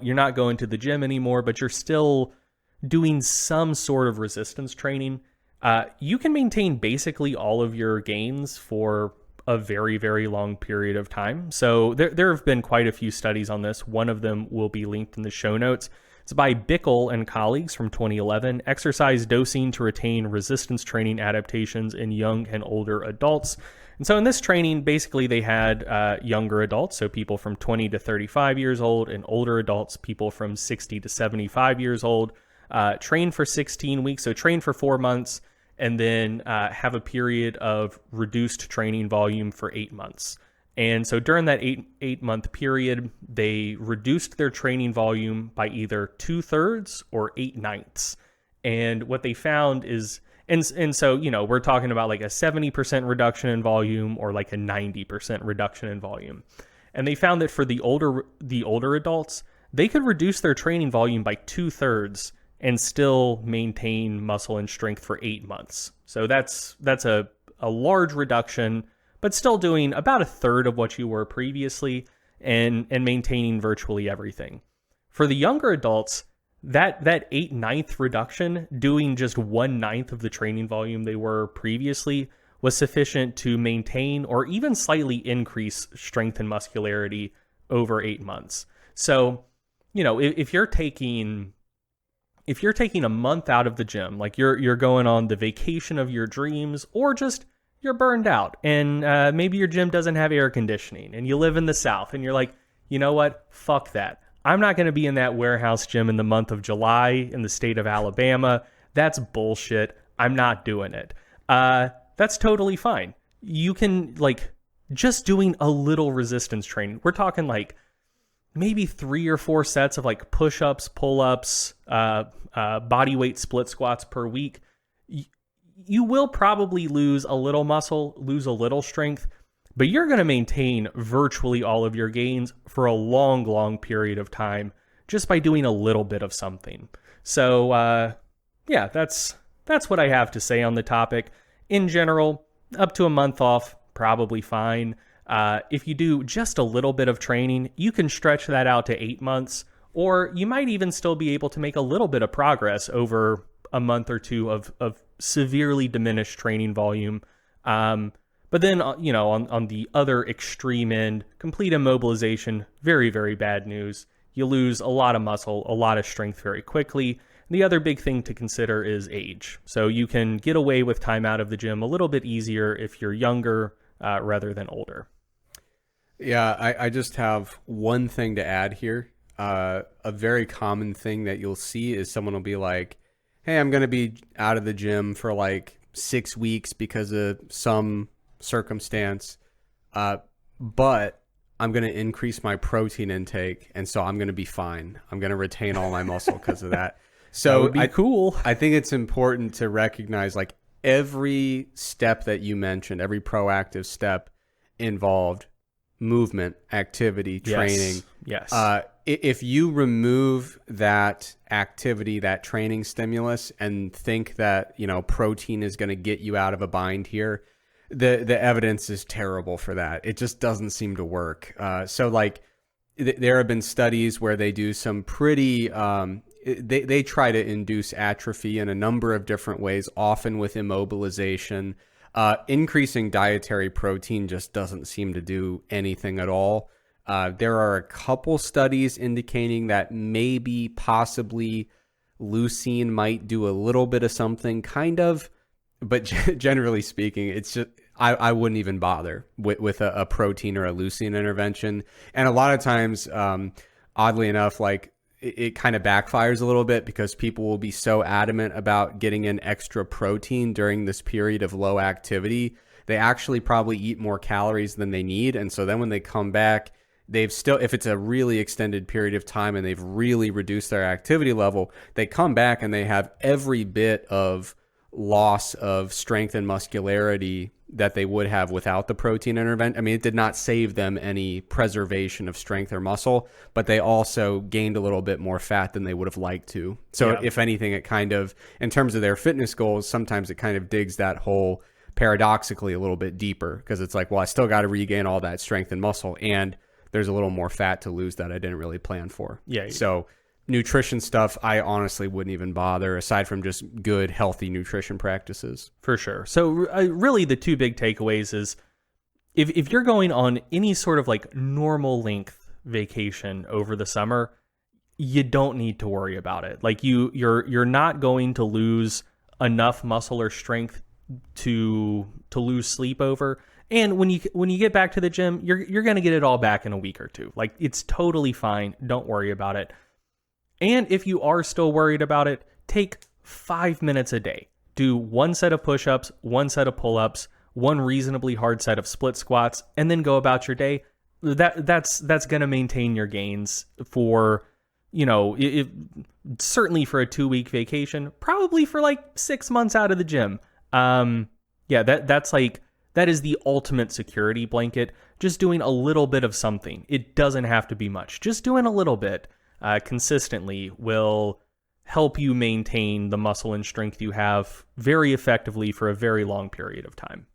You're not going to the gym anymore, but you're still doing some sort of resistance training. You can maintain basically all of your gains for a very, very long period of time. So there have been quite a few studies on this. One of them will be linked in the show notes. It's by Bickel and colleagues from 2011, exercise dosing to retain resistance training adaptations in young and older adults. And so in this training, basically they had younger adults, so people from 20 to 35 years old, and older adults, people from 60 to 75 years old, train for 16 weeks, so train for 4 months, and then have a period of reduced training volume for 8 months. And so during that eight month period, they reduced their training volume by either 2/3 or 8/9. And what they found is, and so, you know, we're talking about like a 70% reduction in volume or like a 90% reduction in volume. And they found that for the older adults, they could reduce their training volume by 2/3 and still maintain muscle and strength for 8 months. So that's a large reduction, but still doing about 1/3 of what you were previously and maintaining virtually everything. For the younger adults, that 8/9 reduction, doing just 1/9 of the training volume they were previously, was sufficient to maintain or even slightly increase strength and muscularity over 8 months. So, you know, if you're taking a month out of the gym, like you're going on the vacation of your dreams, or just you're burned out and maybe your gym doesn't have air conditioning and you live in the South and you're like, you know what? Fuck that. I'm not going to be in that warehouse gym in the month of July in the state of Alabama. That's bullshit. I'm not doing it. That's totally fine. You can, like, just doing a little resistance training. We're talking like maybe 3 or 4 sets of like push-ups, pull-ups, body weight split squats per week. You will probably lose a little muscle, lose a little strength, but you're going to maintain virtually all of your gains for a long, long period of time just by doing a little bit of something. So, yeah, that's what I have to say on the topic. In general, up to a month off, probably fine. If you do just a little bit of training, you can stretch that out to 8 months, or you might even still be able to make a little bit of progress over a month or two of severely diminished training volume. But then, you know, on the other extreme end, complete immobilization, very, very bad news. You lose a lot of muscle, a lot of strength very quickly. The other big thing to consider is age. So you can get away with time out of the gym a little bit easier if you're younger rather than older. Yeah, I just have one thing to add here. A very common thing that you'll see is someone will be like, hey, I'm going to be out of the gym for like 6 weeks because of some circumstance, but I'm going to increase my protein intake, and so I'm going to be fine. I'm going to retain all my muscle because of that. So that would be cool. I think it's important to recognize like every step that you mentioned, every proactive step involved movement, activity, training. Yes. If you remove that activity, that training stimulus, and think that, you know, protein is going to get you out of a bind here, the evidence is terrible for that. It just doesn't seem to work. So like there have been studies where they do some pretty, they try to induce atrophy in a number of different ways, often with immobilization. Increasing dietary protein just doesn't seem to do anything at all. There are a couple studies indicating that maybe possibly leucine might do a little bit of something, kind of, but generally speaking, it's just, I wouldn't even bother with a protein or a leucine intervention. And a lot of times, oddly enough, like it kind of backfires a little bit because people will be so adamant about getting in extra protein during this period of low activity. They actually probably eat more calories than they need. And so then when they come back, they've still, if it's a really extended period of time and they've really reduced their activity level, they come back and they have every bit of loss of strength and muscularity that they would have without the protein intervention. I mean, it did not save them any preservation of strength or muscle, but they also gained a little bit more fat than they would have liked to. So if anything, it kind of, in terms of their fitness goals, sometimes it kind of digs that hole paradoxically a little bit deeper, because it's like, well, I still got to regain all that strength and muscle, and there's a little more fat to lose that I didn't really plan for. Yeah. So nutrition stuff, I honestly wouldn't even bother, aside from just good, healthy nutrition practices. For sure. So really the two big takeaways is if you're going on any sort of like normal length vacation over the summer, you don't need to worry about it. Like you're not going to lose enough muscle or strength to lose sleep over. And when you get back to the gym, you're going to get it all back in a week or two. Like, it's totally fine. Don't worry about it. And if you are still worried about it, take 5 minutes a day. Do 1 set of push-ups, 1 set of pull-ups, 1 reasonably hard set of split squats, and then go about your day. That's going to maintain your gains for, certainly for a 2-week vacation, probably for like 6 months out of the gym. That is the ultimate security blanket. Just doing a little bit of something. It doesn't have to be much. Just doing a little bit consistently will help you maintain the muscle and strength you have very effectively for a very long period of time.